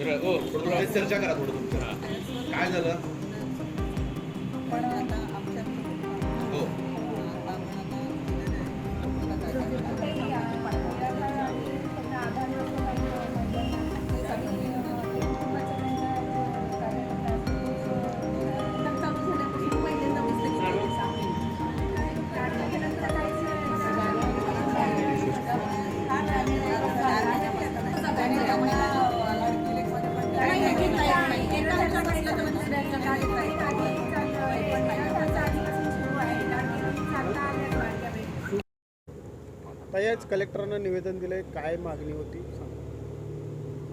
चर्चा करा थोडं तुमचं काय झालं. पण आता आमच्या हो याच कलेक्टरांना निवेदन दिलंय, काय मागणी होती?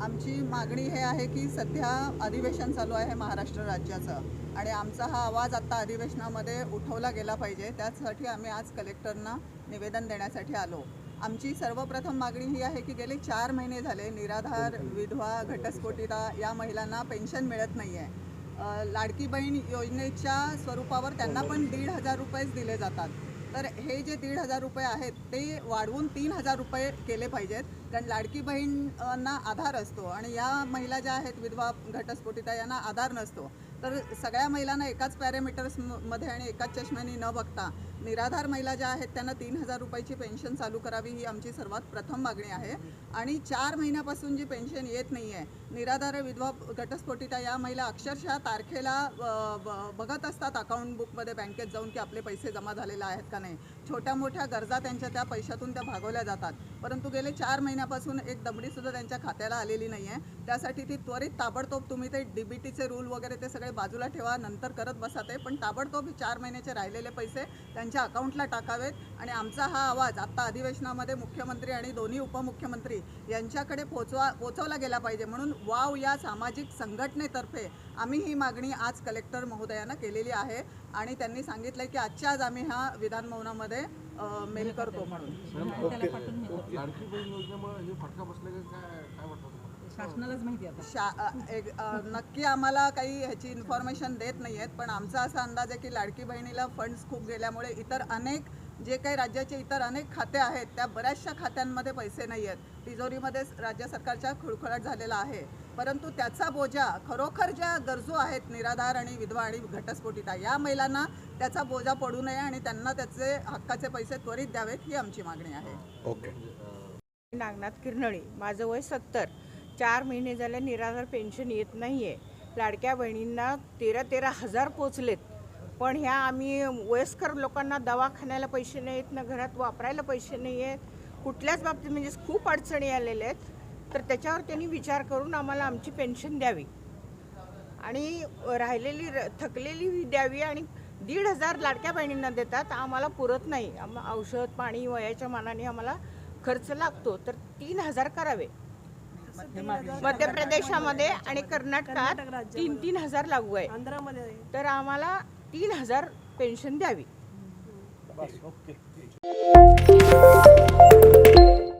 आमची मागणी हे आहे की सध्या अधिवेशन चालू आहे महाराष्ट्र राज्याचं आणि आमचा हा आवाज आत्ता अधिवेशनामध्ये उठवला गेला पाहिजे. त्यासाठी आम्ही आज कलेक्टरना निवेदन देण्यासाठी आलो. आमची सर्वप्रथम मागणी ही आहे की गेले 4 महिने झाले निराधार, विधवा, घटस्फोटिता या महिलांना पेन्शन मिळत नाही आहे. लाडकी बहीण योजनेच्या स्वरूपावर त्यांना पण 1,500 रुपयेच दिले जातात. तर हे जे 1,500 रुपये आहेत ते वाढवून 3,000 रुपये केले पाहिजेत. कारण लाडकी बहीणना आधार असतो आणि या महिला ज्या आहेत विधवा, घटस्फोटिता यांना आधार नसतो. तर सगळ्या महिलांना एकाच पॅरामीटर्समध्ये आणि एकाच चष्म्याने न बघता निराधार महिला ज्या आहेत त्यांना 3,000 रुपयाची पेन्शन चालू करावी ही आमची सर्वात प्रथम मागणी आहे. आणि 4 महिन्यापासून जी पेन्शन येत नाही आहे, निराधार, विधवा, घटस्फोटिता या महिला अक्षरशः तारखेला बघत असतात अकाउंट बुकमध्ये बँकेत जाऊन की आपले पैसे जमा झालेले आहेत का नाही. छोट्या मोठ्या गरजा त्यांच्या त्या पैशातून त्या भागवल्या जातात. परंतु गेले 4 महिन्यापासून एक दमडीसुद्धा त्यांच्या खात्याला आलेली नाही आहे. त्यासाठी ती त्वरित ताबडतोब तुम्ही ते DBTचे रूल वगैरे ते सगळे बाजूला ठेवा, नंतर करत बसा ते, पण ताबडतोब 4 महिन्याचे राहिलेले पैसे त्यांच्या अकाउंटला टाकावेत. आणि आमचा हा आवाज आत्ता अधिवेशनामध्ये मुख्यमंत्री आणि दोन्ही उपमुख्यमंत्री यांच्याकडे पोचवला गेला पाहिजे. म्हणून वाव या सामाजिक संघटनेतर्फे आम्ही ही मागणी आज कलेक्टर महोदयांना केलेली आहे आणि त्यांनी सांगितलं की आजच्या आज आम्ही हा विधान भवनामध्ये मेल करतो म्हणून. लाडकी बहीण योजनेमुळे हे फटका बसला काय वाटतं? शासनालाच माहिती आता. नक्की आम्हाला काही ह्याची इन्फॉर्मेशन देत नाही आहेत, पण आमचा असा अंदाज आहे की लाडकी बहिणीला फंड्स खूप गेल्यामुळे इतर अनेक जे काही राज्याचे इतर अनेक खाते आहेत त्या बऱ्याचशा खात्यांमध्ये पैसे नाही आहेत. तिजोरीमध्ये राज्य सरकारच्या खुळखुळाट झालेला आहे. परंतु त्याचा बोजा खरोखर ज्या गरजू आहेत निराधार आणि विधवा आणि घटस्फोटिता या महिलांना त्याचा बोजा पडू नये आणि त्यांना त्याचे हक्काचे पैसे त्वरित द्यावेत ही आमची मागणी आहे. ओके. नागनाथ किरनळी, माझं वय 70. 4 महिने झाले निराधार पेन्शन येत नाही आहे. लाडक्या बहिणींना 13,000 पोचलेत, पण ह्या आम्ही वयस्कर लोकांना दवाखान्याला पैसे नाही आहेत ना, घरात वापरायला पैसे नाही आहेत, कुठल्याच बाबतीत म्हणजे खूप अडचणी आलेल्या आहेत. तर त्याच्यावर त्यांनी विचार करून आम्हाला आमची पेन्शन द्यावी आणि राहिलेली थकलेली द्यावी. आणि 1,500 लाडक्या बहिणींना देतात, आम्हाला पुरत नाही. औषध पाणी वयाच्या मानाने आम्हाला खर्च लागतो. तर 3,000 करावे. मध्य प्रदेशामध्ये आणि कर्नाटकात 3,000 लागू आहे. तर आम्हाला 3,000 पेन्शन द्यावी. बस, ओके.